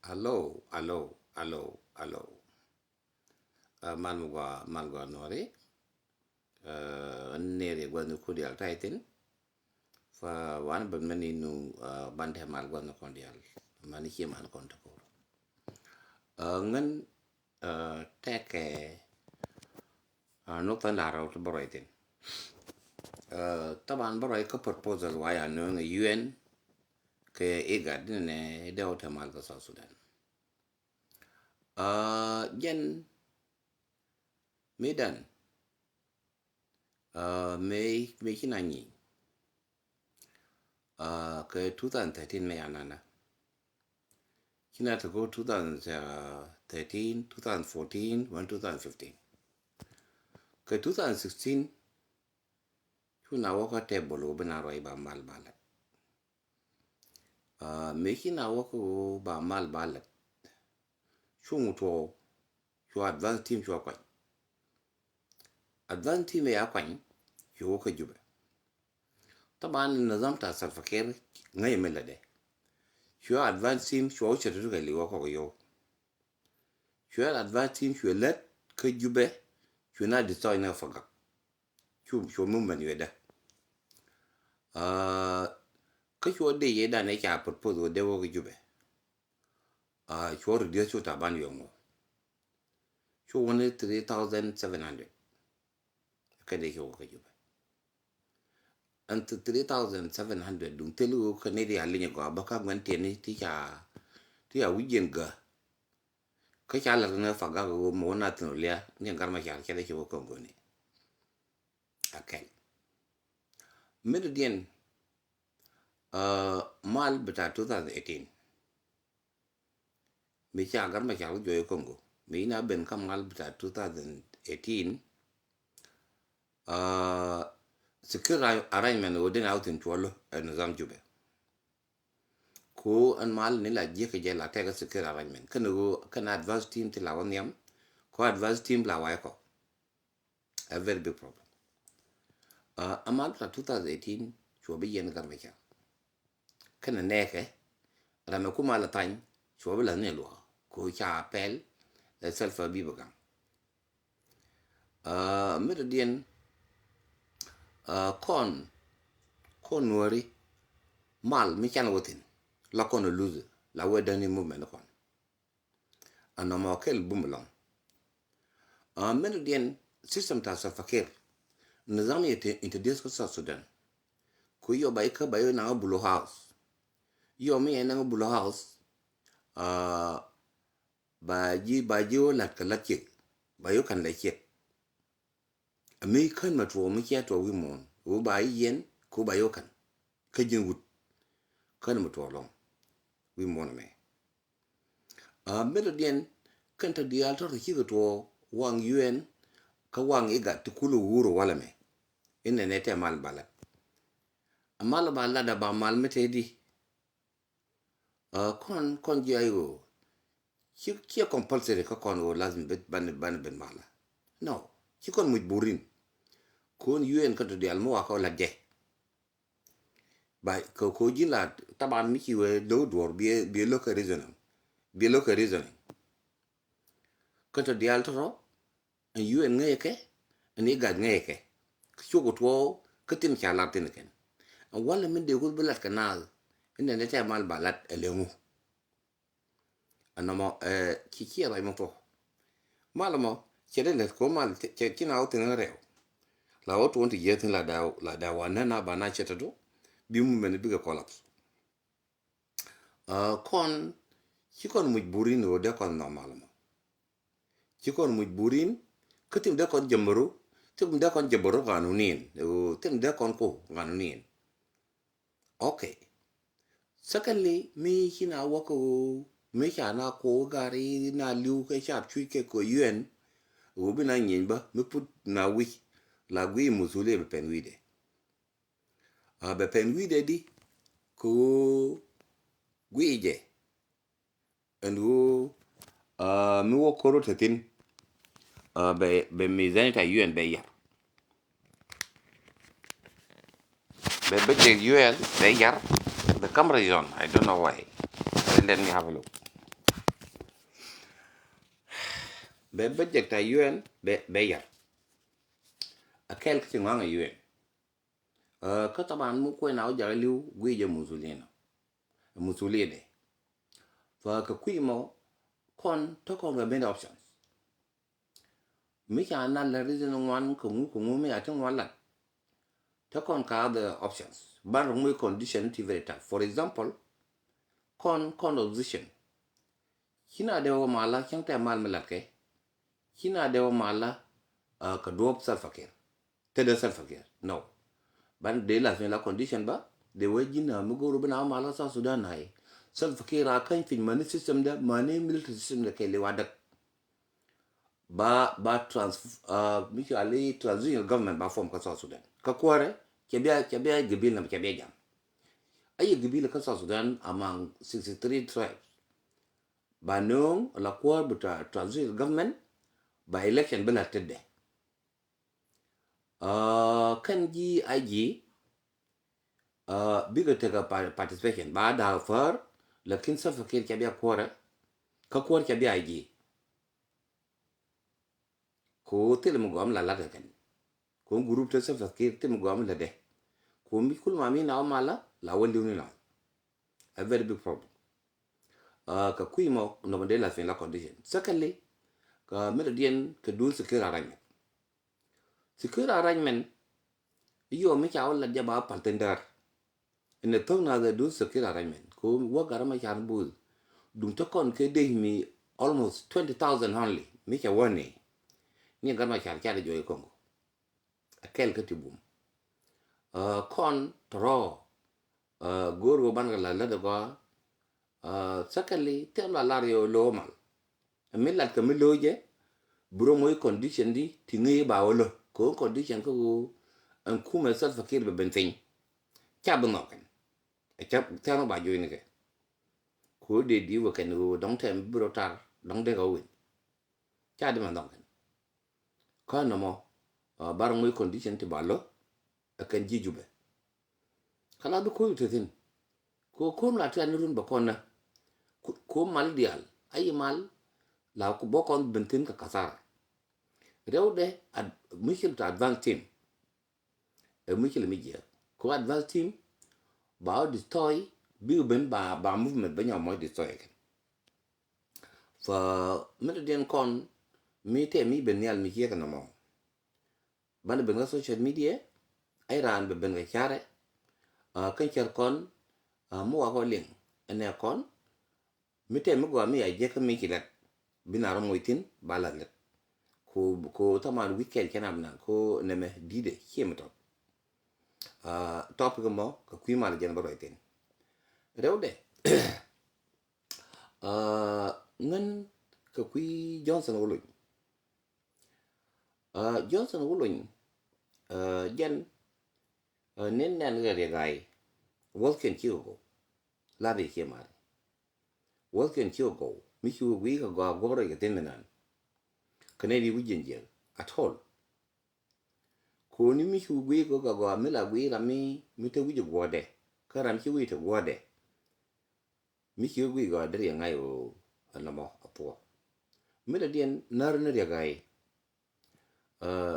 Allo, allo, allo, allo. Man gwa nori. Nere gwa nu kudial taitin. Fa wan ban mani nu bande mal gwa nu kondial. Mani chi man kontako. Ngan teke nukta ndara utu boroitin. Taban boroi ka proposal waya nu nga UN ke igad ne dewta mal ga South Sudan. Jen medan me hinanyi ke 2013 me anana kina to go 2013 2014 2015 ke 2016 kuna waka table bana roi ba mal balat me kina waka ba mal balat shungu to shu advance team shu kwai advance team ya kwai shu waka juba taban nizam ta sarfakir ngai melade shu advance team shu wuce da duka liwa ko yo shu advance team shu let ka jube shu na destroy na faga shu mun ban yeda ka shu de yeda ne ka propose de wo jube shu reduce shu taban yongo shu woni 3700 ka de shu ka jube and 3700 dun telu ka ne de alinya go abaka gwante ne ti ya wijen ga ka chala na faga go mo na tulia ni ngarma chal chede ko ngoni akai medien mal beta 2018 mi cha garma chal jo Congo mi na ben kam mal beta 2018 secure arrangement wodin out in cholo en zam jube ko an mal ni la je ke je la tega secure arrangement kan advance team ti la wonyam ko advance team la wa ko a very big problem amal beta 2018 chobe yen garma chal kana neke rame kuma la tany chobe la ne lo ko cha appel la selfa bi bagam medien kon wori mal mi chan wotin la kon lose la wedani movement kon anoma kel bumlong medien system ta sa fakir nizam yete introduce ko South Sudan ko yo bay ka bayo na bulo house yo mi na bulo house ba ji la kala ke bayo kan la ke ami kan matwo mi ke to wi mon wo ba yen ko bayo kan ka jin wut kan matwo long wi mon me medien kan ta dial to ki to wang UN ka wang iga tukulu wuro wala me inne ne te mal bala amal bala da ba mal mete di kon ji ayo ki compulsory ka kon o lazim bet ban ben mala no ki kon mujburin kon UN ka to dial mo ka la je ba ko jila taban mi ki we do dor bi lo ka reason ka to dial to UN ngeke ni gad ngeke chugo to ka tin cha la tin ken wala min de ko belat kanal inne ne te mal balat elemu anamo ki ra mo to malamo chere le ko mal che kina o tin re la o to ye tin la da wana na bana cheta do bi mu men bi ga collapse kon ki kon mujburin o de kon normal mo ki kon mujburin katim de kon jamru tim de kon jaboro qanunin o tim de kon ko qanunin okay secondly mi hina wako mi na ko gari na liu ke sharp chui ke ko UN o bina nyin ba mi put na wi la gwi musule be penwide be penwide di ko gwi je anu mi wo koro tetin be mizani ta UN be ya be budget UN be ya the camera is on I don't know why let me have a look be budget ta UN be yar akel ki nganga UN ka taban mu ko na ja liu gwe je musulina fa ka kuimo kon to kon ga ben options mi ka na la reason one ko mu me atin wala to kon ka the options bar mu condition ti very tough. For example kon opposition kina de wo mala kyang ta mal melake kina de wo mala ka drop self-care te self-care no ban de la condition ba de wajina mu go rubna mala sa Sudan hai self-care kan fin mani system da mani military system da kai le wadak ba miki ali transitional government ba form ka sa Sudan ka kware ke biya gibil na ke biya jam ay gibil ka sa Sudan among 63 tribes ba no la kwar buta transitional government ba election bela tedde kan ji aji bigger take participation ba da far lakin sa fakir ke biya kware ka kwar ke biya aji ko tel mu gam la kan ko group te sa fakir te mu gam la de ko mi kul mami na mala la wali ni la a very big problem ka kuimo no de la fin la condition secondly ka melodien ka dul secure arrangement yo mi cha wala jaba partender in the tongue na dul secure arrangement ko wa garama cha bul dum to kon ke de mi almost 20,000 only mi cha woni ni garama cha de joy kongo akel ka tibum kon tro goro ban la de ba secondly tem la lario lo mal millat ka miloje buro moy condition di tingi ba wolo ko condition ko an kuma sal fakir be bentin chab no kan chab tano ba joy ni ke ko de di wo kan wo dong tem buro tar dong de go win chad ma dong kan no mo bar moy condition ti ballo kan jijube kala du ko yutin ko la tan run ba konna ko mal dial ay mal la ko bokon bentin ka kasar rewde michel to advance team michel media ko advance team ba destroy bi ben ba movement ba nyam mo destroy ke fa medien kon mi te mi ben yal mi yeka no mo ban ben social media ay ran be ben ga chare kan cher kon mo wa ko ling ene kon mi te mi go mi ay je ka mi kilat binaro moitin balat ko taman weekend kenam nan ko neme dide chemto topic mo ko kuimal jen baro iten rewde ngan ko kui Johnson wuluñ jen nen nan ga gai walken chigo labi kemar walken chigo mi chu wi ga go ga tenan kanedi wujinjel at all ko ni mi chu gwe go ga mi la gwe la mi te wuje gode karam chi wi te gode mi chu gwe go der ngai o alamo apo mi la dien nar ne ya gai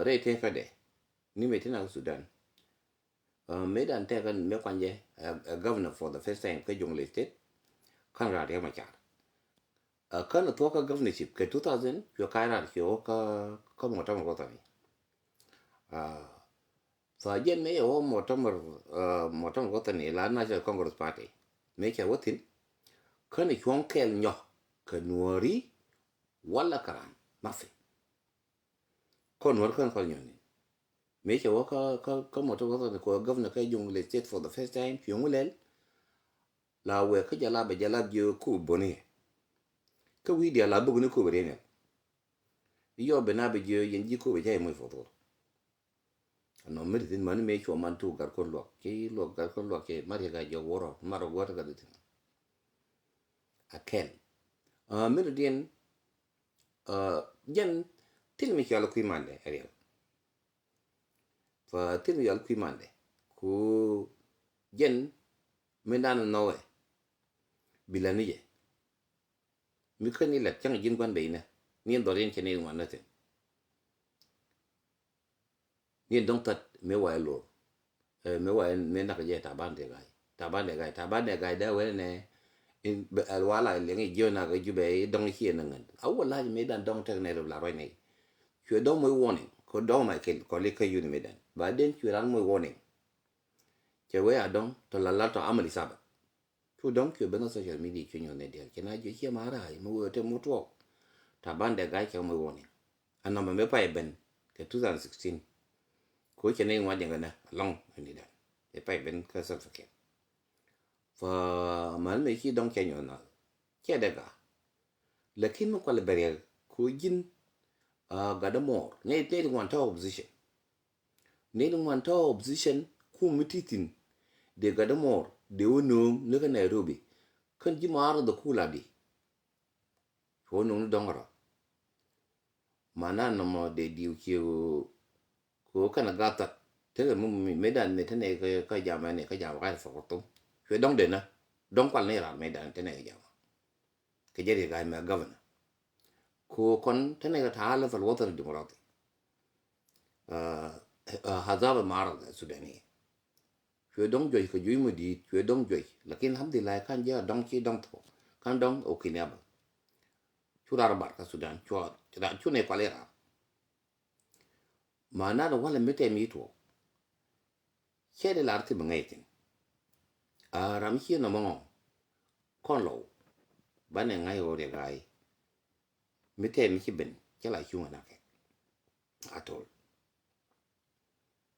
re te ka de ni me tina Sudan me dan te kan me kwanje governor for the first time ka jungle state kan ra de ma cha kan to ka governorship ke 2000 yo kaira yo ka mo ta mo ta ni fa jen me o mo ta mo ta ni la National Congress Party me ke wotin kan yon kel nyo ka nuori wala karan mafi kon war kan kon nyoni me ke wo ka mo ta ko governor ka jungle state for the first time yo ngulel la we ka jala be jala jo ku boni ka wi dia la bugu ne ko bere ne yo be na be je yen ji ko be jay moy foto no me din man me ko man tu gar ko lo ke mari ga jo woro maro gota ga dit akel me din jen til mi yalla kuy mande ariel fa til mi yalla kuy mande ko jen me dan no we bilani je mi kan ni la chang jin kwan be ina ni dorin chene wan natin ni dong tat me wa lo me wa me na ka je taban de gai da we ne in al wala le ngi jo na ga ju be dong hi na ngan awala me dan dong tek ne la ro ne chwe dong mo warning ko dong ma ke ko le ka yu ni me dan ba den chwe ran mo warning che we adong to la to amali saba chu dong chwe ben social media chwe nyo ne de ke na ju hi ma ra mo te mo to taban de gai ke mo warning anamba me pa ben ke 2016 ko chene wa de ngana long ni da e pa ben ka sa fa ke fa man me chi dong ke nyo na ke de ga lakin mo ko le bere ko jin ga da more ne wan ta opposition ne wan ta opposition ku mititin de ga da more de wono ne ga Nairobi kan ji maro da kula di ko no dongara mana no mo de diu ki ko kana gata te mo medan me tane ka jama ne ka jama ka fa ko to dong de na dong kwal ne ra medan tane jama ke jeri ga me governor ko kon tane ga ta la fal water demokrati hazaba maro da sudani dong joy ko joy mo di dong joy lakin alhamdulillah kan ja dong ki dong to kan dong o kinaba chura bar ka sudan chua da chune kwalera mana da wala mete mi to chede larti bangaitin ram hi no mo kon lo bane ngai o de gai mete mi ki ben kala chunga na ke atol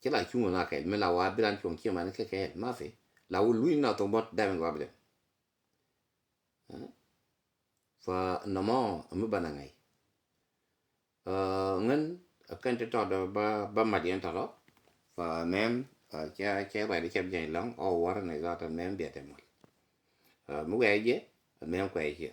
kala chunga na ke me la wa bilan chung ki man ke ma fe la u lui na to bot da wa bele fa no mo mu bana ngai ngan kan te to ba ma dien to lo fa mem che ba de che bien long o war ne za ta mem bi te mo mu ga ye mem ko ye